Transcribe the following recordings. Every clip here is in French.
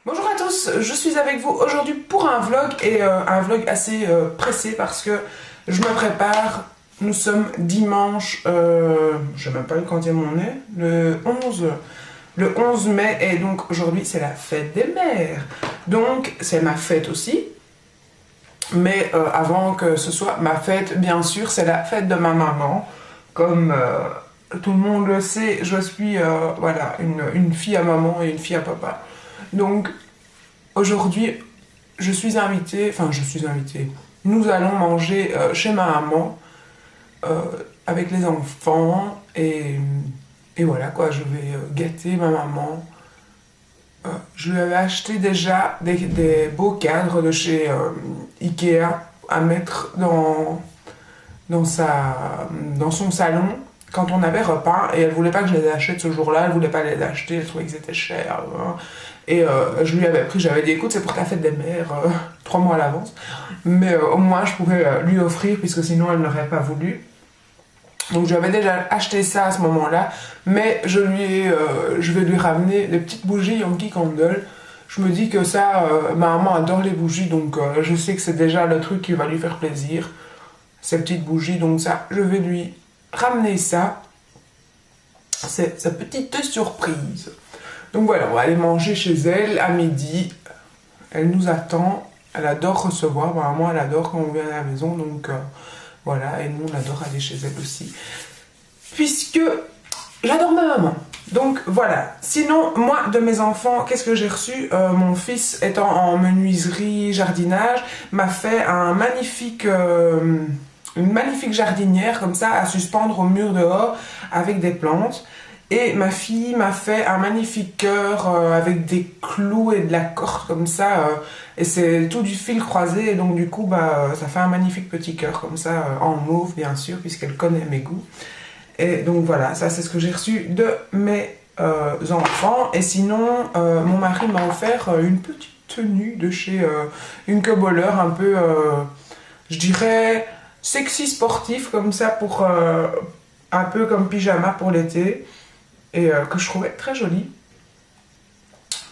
Bonjour à tous, je suis avec vous aujourd'hui pour un vlog et un vlog assez pressé parce que je me prépare. Nous sommes dimanche, je sais même pas quand on est, le 11 mai et donc aujourd'hui c'est la fête des mères. Donc c'est ma fête aussi. Mais avant que ce soit ma fête, bien sûr, c'est la fête de ma maman. Comme tout le monde le sait, je suis voilà, une fille à maman et une fille à papa. Donc aujourd'hui, je suis invitée, nous allons manger chez ma maman avec les enfants et voilà quoi, je vais gâter ma maman. Je lui avais acheté déjà des beaux cadres de chez Ikea à mettre dans son salon quand on avait repas et elle voulait pas que je les achète ce jour-là, elle voulait pas les acheter, elle trouvait qu'ils étaient chers. Et je lui avais pris, j'avais dit écoute c'est pour ta fête des mères, 3 mois à l'avance, mais au moins je pouvais lui offrir puisque sinon elle n'aurait pas voulu. Donc j'avais déjà acheté ça à ce moment-là, mais je vais lui ramener des petites bougies Yankee Candle. Je me dis que ça, ma maman adore les bougies, donc je sais que c'est déjà le truc qui va lui faire plaisir, ces petites bougies, donc ça, je vais lui ramener ça. C'est sa petite surprise. Donc voilà, on va aller manger chez elle à midi. Elle nous attend, elle adore recevoir, ma maman elle adore quand on vient à la maison, donc... voilà, et nous on adore aller chez elle aussi. Puisque j'adore ma maman. Donc voilà. Sinon, moi, de mes enfants, qu'est-ce que j'ai reçu mon fils, étant en menuiserie, jardinage, m'a fait une magnifique jardinière, comme ça, à suspendre au mur dehors, avec des plantes. Et ma fille m'a fait un magnifique cœur avec des clous et de la corde comme ça. Et c'est tout du fil croisé. Et donc du coup, ça fait un magnifique petit cœur comme ça, en mauve bien sûr, puisqu'elle connaît mes goûts. Et donc voilà, ça c'est ce que j'ai reçu de mes enfants. Et sinon, mon mari m'a offert une petite tenue de chez une queue-boleur un peu, je dirais, sexy sportif comme ça, pour un peu comme pyjama pour l'été. Et que je trouvais très jolie.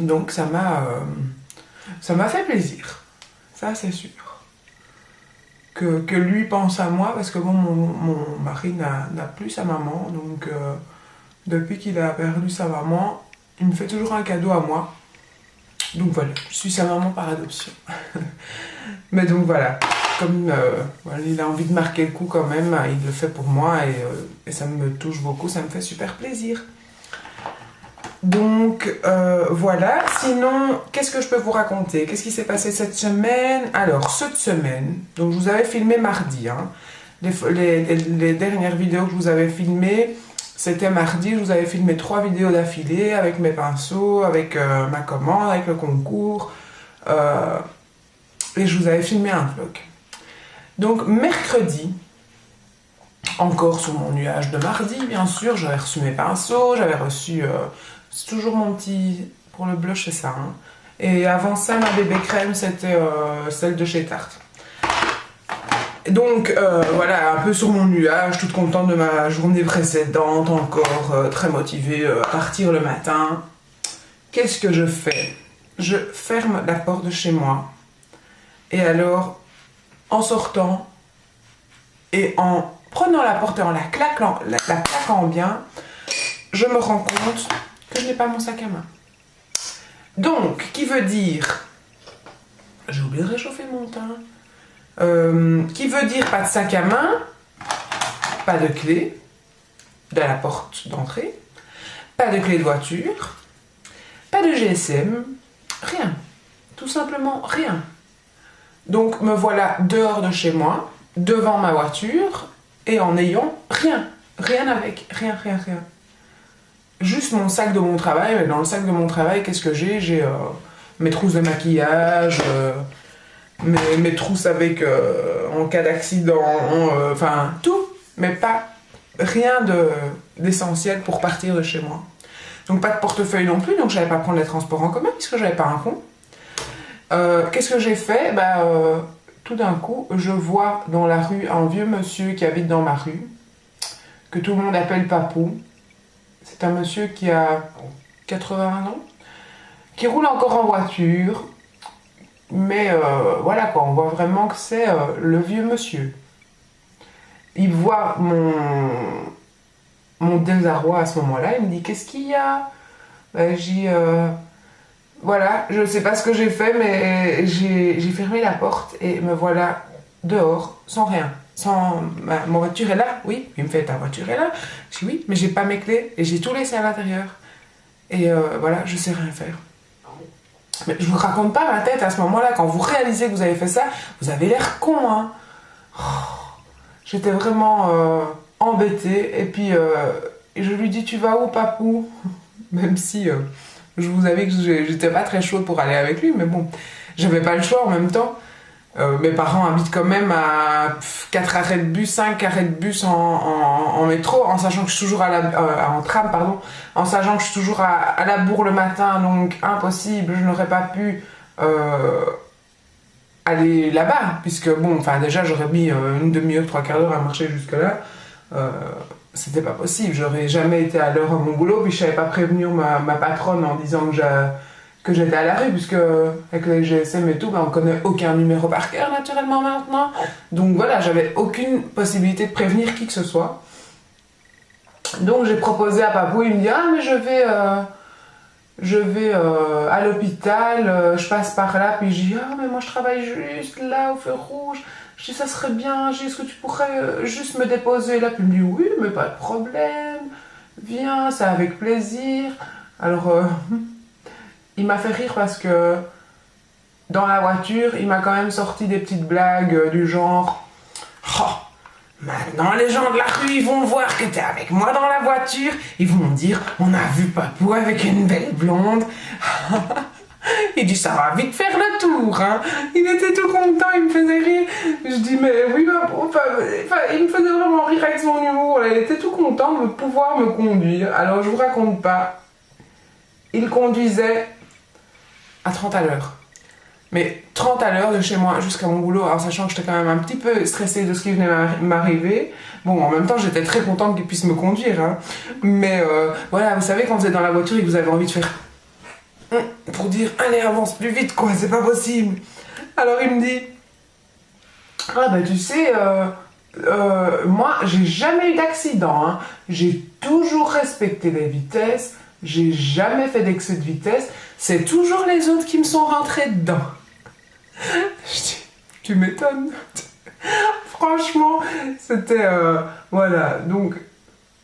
Donc ça m'a fait plaisir. Ça c'est sûr. Que lui pense à moi, parce que bon, mon mari n'a plus sa maman. Donc depuis qu'il a perdu sa maman, il me fait toujours un cadeau à moi. Donc voilà, je suis sa maman par adoption. Mais donc voilà, comme voilà, il a envie de marquer le coup quand même, il le fait pour moi et ça me touche beaucoup, ça me fait super plaisir. Donc voilà, sinon qu'est-ce que je peux vous raconter? Qu'est-ce qui s'est passé cette semaine? Alors cette semaine, donc je vous avais filmé mardi, hein. Les dernières vidéos que je vous avais filmées, c'était mardi, je vous avais filmé 3 vidéos d'affilée avec mes pinceaux, avec ma commande, avec le concours, et je vous avais filmé un vlog. Donc mercredi, encore sur mon nuage de mardi, bien sûr, j'avais reçu mes pinceaux, j'avais reçu... c'est toujours mon petit... Pour le blush, c'est ça. Hein. Et avant ça, ma bébé crème, c'était celle de chez Tarte. Donc, voilà, un peu sur mon nuage, toute contente de ma journée précédente, encore très motivée à partir le matin. Qu'est-ce que je fais? Je ferme la porte de chez moi. Et alors, en sortant, et en prenant la porte et en la claquant bien, je me rends compte que je n'ai pas mon sac à main. Donc, qui veut dire... J'ai oublié de réchauffer mon teint. Qui veut dire pas de sac à main, pas de clé de la porte d'entrée, pas de clé de voiture, pas de GSM, rien. Tout simplement rien. Donc, me voilà dehors de chez moi, devant ma voiture, et en ayant rien. Rien avec, rien. Juste mon sac de mon travail, mais dans le sac de mon travail, qu'est-ce que j'ai? J'ai mes trousses de maquillage, mes trousses avec, en cas d'accident, enfin tout, mais pas rien d'essentiel pour partir de chez moi. Donc pas de portefeuille non plus, donc je n'allais pas prendre les transports en commun puisque je n'avais pas un compte. Qu'est-ce que j'ai fait? Tout d'un coup, je vois dans la rue un vieux monsieur qui habite dans ma rue, que tout le monde appelle Papou. C'est un monsieur qui a 80 ans, qui roule encore en voiture. Mais voilà quoi, on voit vraiment que c'est le vieux monsieur. Il voit mon désarroi à ce moment-là, il me dit qu'est-ce qu'il y a? Ben, j'ai voilà, je sais pas ce que j'ai fait, mais j'ai fermé la porte et me voilà dehors, sans rien. Ma voiture est là, oui. Il me fait ta voiture est là. Je dis oui, mais j'ai pas mes clés et j'ai tout laissé à l'intérieur. Et voilà, je sais rien faire. Mais je vous raconte pas ma tête à ce moment-là, quand vous réalisez que vous avez fait ça, vous avez l'air con, hein. Oh, j'étais vraiment embêtée. Et puis je lui dis tu vas où papou? Même si je vous avais que j'étais pas très chaude pour aller avec lui, mais bon, j'avais pas le choix en même temps. Mes parents habitent quand même à 4 arrêts de bus, 5 arrêts de bus en métro, en sachant que je suis toujours en tram, pardon, en sachant que je suis toujours à la bourre le matin, donc impossible, je n'aurais pas pu aller là-bas, puisque bon, enfin déjà j'aurais mis une demi-heure, 3/4 d'heure à marcher jusque-là. C'était pas possible, j'aurais jamais été à l'heure à mon boulot, puis je savais pas prévenir ma patronne en disant que j'étais à la rue, puisque avec les GSM et tout, ben, on connaît aucun numéro par cœur naturellement maintenant. Donc voilà, j'avais aucune possibilité de prévenir qui que ce soit. Donc j'ai proposé à Papou, il me dit ah mais je vais à l'hôpital, je passe par là, puis je dis ah mais moi je travaille juste là au feu rouge. Je dis ça serait bien, je dis est-ce que tu pourrais juste me déposer là? Puis il me dit oui mais pas de problème, viens, c'est avec plaisir. Alors il m'a fait rire parce que dans la voiture, il m'a quand même sorti des petites blagues du genre oh, maintenant les gens de la rue ils vont voir que t'es avec moi dans la voiture, ils vont me dire on a vu Papou avec une belle blonde. Il dit ça va vite faire le tour, hein. Il était tout content, il me faisait rire. Je dis mais oui, il me faisait vraiment rire avec son humour. Il était tout content de pouvoir me conduire. Alors je vous raconte pas, il conduisait à 30 à l'heure. Mais 30 à l'heure de chez moi jusqu'à mon boulot, en sachant que j'étais quand même un petit peu stressée de ce qui venait m'arriver. Bon, en même temps, j'étais très contente qu'il puisse me conduire, hein. Mais voilà, vous savez, quand vous êtes dans la voiture et que vous avez envie de faire pour dire allez, avance plus vite, quoi, c'est pas possible. Alors il me dit ah bah tu sais, moi j'ai jamais eu d'accident, hein. J'ai toujours respecté les vitesses, j'ai jamais fait d'excès de vitesse, c'est toujours les autres qui me sont rentrés dedans. Je dis tu m'étonnes. Franchement c'était voilà, donc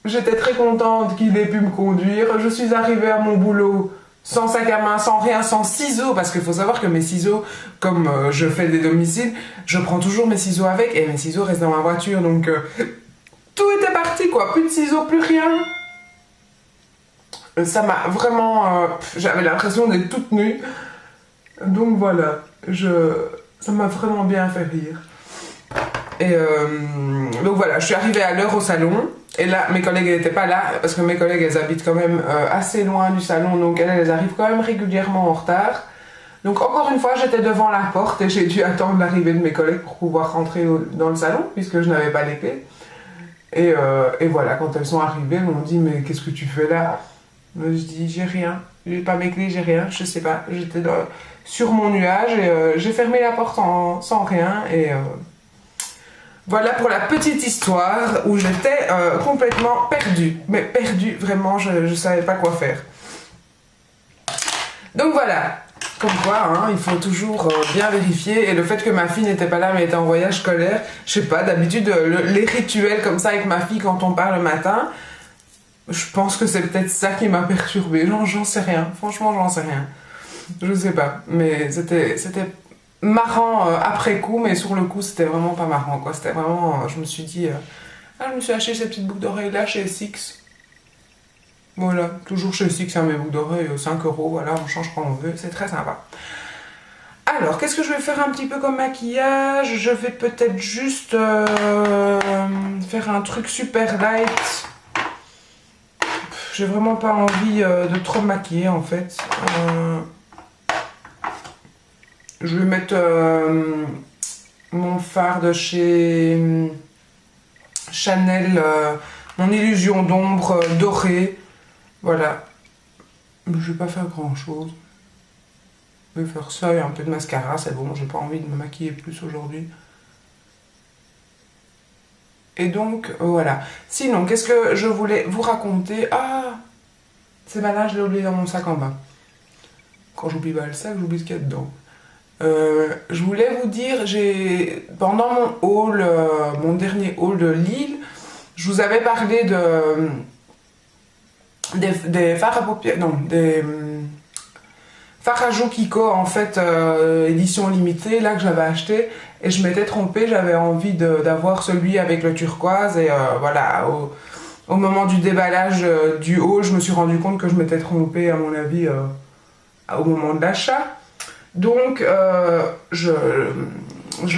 j'étais très contente qu'il ait pu me conduire. Je suis arrivée à mon boulot sans sac à main, sans rien, sans ciseaux, parce qu'il faut savoir que mes ciseaux, comme je fais des domiciles, je prends toujours mes ciseaux avec, et mes ciseaux restent dans ma voiture, donc tout était parti, quoi, plus de ciseaux, plus rien. Ça m'a vraiment... j'avais l'impression d'être toute nue, donc voilà, ça m'a vraiment bien fait rire. Et donc voilà, je suis arrivée à l'heure au salon. Et là, mes collègues n'étaient pas là, parce que mes collègues, elles habitent quand même assez loin du salon, donc elles arrivent quand même régulièrement en retard. Donc encore une fois, j'étais devant la porte et j'ai dû attendre l'arrivée de mes collègues pour pouvoir rentrer dans le salon, puisque je n'avais pas les clés. Et voilà, quand elles sont arrivées, elles m'ont dit « Mais qu'est-ce que tu fais là ?» Je dis « J'ai rien, j'ai pas mes clés, j'ai rien, je sais pas. » J'étais sur mon nuage et j'ai fermé la porte sans rien et... Voilà pour la petite histoire où j'étais complètement perdue. Mais perdue, vraiment, je savais pas quoi faire. Donc voilà, comme quoi, hein, il faut toujours bien vérifier. Et le fait que ma fille n'était pas là mais était en voyage scolaire, je sais pas, d'habitude, les rituels comme ça avec ma fille quand on part le matin, je pense que c'est peut-être ça qui m'a perturbée. J'en sais rien, franchement, j'en sais rien. Je sais pas, mais c'était marrant après coup, mais sur le coup c'était vraiment pas marrant, quoi. C'était vraiment, je me suis dit je me suis acheté ces petites boucles d'oreilles là chez Six. Voilà, toujours chez Six, hein, mes boucles d'oreilles 5 €, voilà, on change quand on veut, c'est très sympa. Alors, qu'est-ce que je vais faire un petit peu comme maquillage? Je vais peut-être juste faire un truc super light. J'ai vraiment pas envie de trop me maquiller en fait. Je vais mettre mon fard de chez Chanel, mon illusion d'ombre dorée. Voilà. Je vais pas faire grand chose. Je vais faire ça et un peu de mascara, c'est bon, j'ai pas envie de me maquiller plus aujourd'hui. Et donc, voilà. Sinon, qu'est-ce que je voulais vous raconter? Ah, c'est malin, je l'ai oublié dans mon sac en bas. Quand j'oublie pas le sac, j'oublie ce qu'il y a dedans. Je voulais vous dire, pendant mon haul, mon dernier haul de Lille, je vous avais parlé des fards à paupières, non, des fards à joues Kiko, en fait, édition limitée, là que j'avais acheté, et je m'étais trompée, j'avais envie d'avoir celui avec le turquoise, et voilà, au moment du déballage du haul, je me suis rendu compte que je m'étais trompée, à mon avis, au moment de l'achat. Donc, je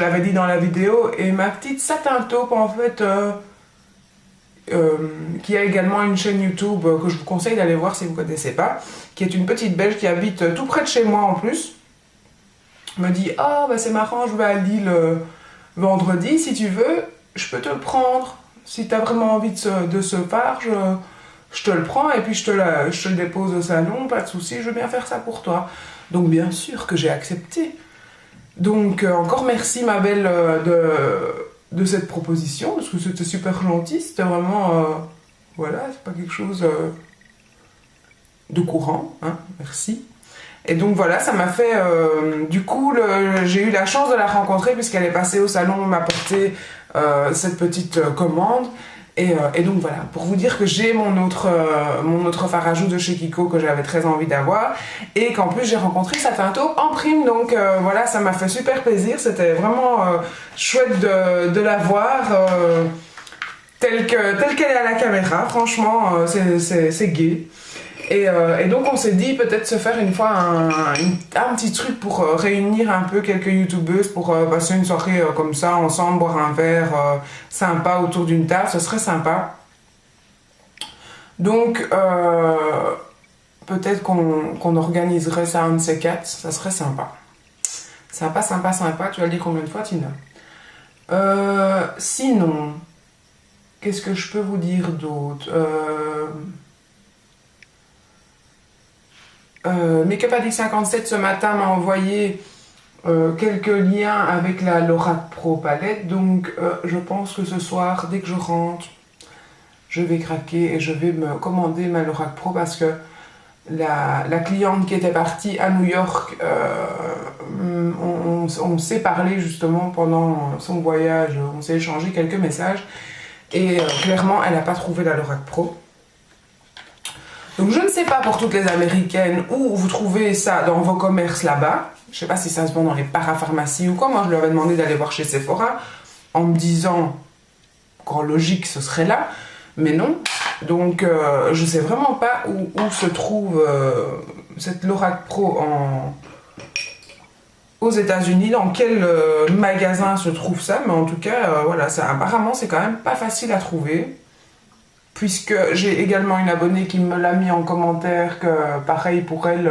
l'avais dit dans la vidéo, et ma petite satin taupe, en fait, qui a également une chaîne YouTube que je vous conseille d'aller voir si vous ne connaissez pas, qui est une petite Belge qui habite tout près de chez moi en plus, me dit « Ah, bah c'est marrant, je vais à Lille vendredi, si tu veux, je peux te le prendre. Si tu as vraiment envie de ce phare, je te le prends et puis je te le dépose au salon, pas de souci, je veux bien faire ça pour toi. » Donc bien sûr que j'ai accepté. Donc encore merci ma belle de cette proposition, parce que c'était super gentil, c'était vraiment, voilà, c'est pas quelque chose de courant, hein, merci. Et donc voilà, ça m'a fait, du coup, j'ai eu la chance de la rencontrer puisqu'elle est passée au salon m'apporter cette petite commande. Et donc voilà, pour vous dire que j'ai mon autre fard à joues de chez Kiko que j'avais très envie d'avoir et qu'en plus j'ai rencontré Satin Taupe en prime, donc voilà, ça m'a fait super plaisir, c'était vraiment chouette de la voir telle qu'elle est à la caméra, franchement c'est gai. Et donc on s'est dit peut-être se faire une fois un petit truc pour réunir un peu quelques youtubeuses pour passer une soirée comme ça ensemble, boire un verre sympa autour d'une table, ce serait sympa. Donc peut-être qu'on organiserait ça un de ces quatre, ça serait sympa. Sympa, sympa, sympa, tu vas le dire combien de fois Tina? Sinon, qu'est-ce que je peux vous dire d'autre? Makeup Addict 57 ce matin m'a envoyé quelques liens avec la Lorac Pro palette, donc je pense que ce soir, dès que je rentre, je vais craquer et je vais me commander ma Lorac Pro parce que la cliente qui était partie à New York, on s'est parlé justement pendant son voyage, on s'est échangé quelques messages et clairement elle n'a pas trouvé la Lorac Pro. Donc je ne sais pas pour toutes les américaines où vous trouvez ça dans vos commerces là-bas. Je ne sais pas si ça se vend dans les parapharmacies ou quoi. Moi je lui avais demandé d'aller voir chez Sephora en me disant qu'en logique ce serait là. Mais non. Donc je ne sais vraiment pas où se trouve cette Lorac Pro aux États-Unis, dans quel magasin se trouve ça. Mais en tout cas, voilà, apparemment c'est quand même pas facile à trouver. Puisque j'ai également une abonnée qui me l'a mis en commentaire que pareil pour elle,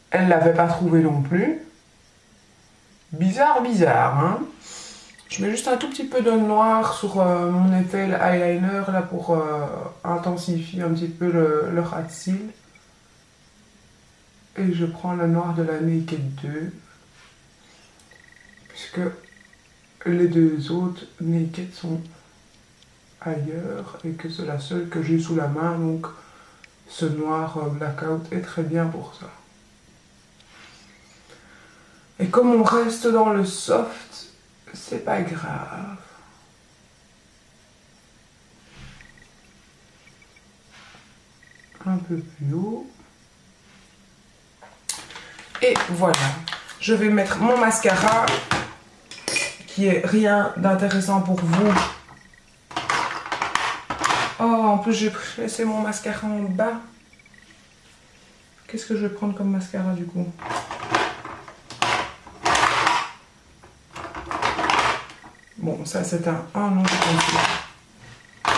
elle l'avait pas trouvé non plus. Bizarre, bizarre, hein. Je mets juste un tout petit peu de noir sur mon effet eyeliner là pour intensifier un petit peu le ras de cils. Et je prends le noir de la Naked 2. Puisque les deux autres Naked sont ailleurs et que c'est la seule que j'ai sous la main, donc ce noir blackout est très bien pour ça. Et comme on reste dans le soft, c'est pas grave. Un peu plus haut. Et voilà, je vais mettre mon mascara qui est rien d'intéressant pour vous. Oh, en plus j'ai laissé mon mascara en bas. Qu'est-ce que je vais prendre comme mascara du coup? Bon, ça c'est un... Oh non, c'est pas.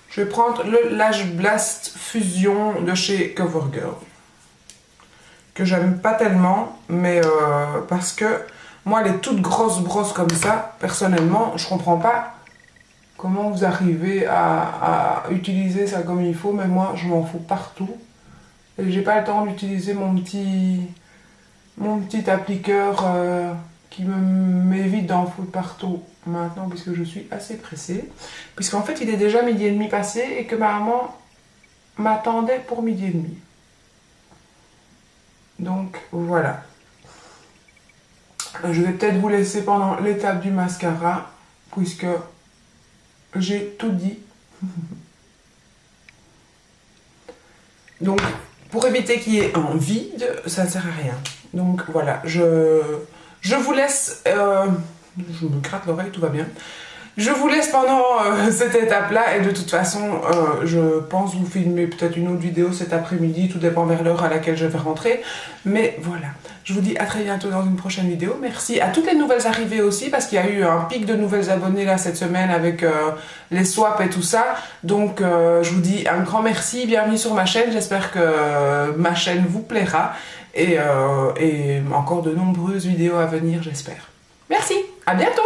Je vais prendre le Lash Blast Fusion de chez CoverGirl. Que j'aime pas tellement, mais parce que moi les toutes grosses brosses comme ça, personnellement, je comprends pas comment vous arrivez à utiliser ça comme il faut, mais moi je m'en fous partout. Et j'ai pas le temps d'utiliser mon petit mon petit appliqueur qui m'évite d'en foutre partout maintenant puisque je suis assez pressée. Puisqu'en fait il est déjà 12h30 passé et que ma maman m'attendait pour 12h30. Donc voilà. Je vais peut-être vous laisser pendant l'étape du mascara puisque j'ai tout dit. Donc pour éviter qu'il y ait un vide, ça ne sert à rien. Donc voilà, je vous laisse... je me gratte l'oreille, tout va bien. Je vous laisse pendant cette étape-là et de toute façon, je pense vous filmer peut-être une autre vidéo cet après-midi, tout dépend vers l'heure à laquelle je vais rentrer. Mais voilà, je vous dis à très bientôt dans une prochaine vidéo. Merci à toutes les nouvelles arrivées aussi parce qu'il y a eu un pic de nouvelles abonnés là cette semaine avec les swaps et tout ça. Donc je vous dis un grand merci, bienvenue sur ma chaîne, j'espère que ma chaîne vous plaira et encore de nombreuses vidéos à venir, j'espère. Merci, à bientôt!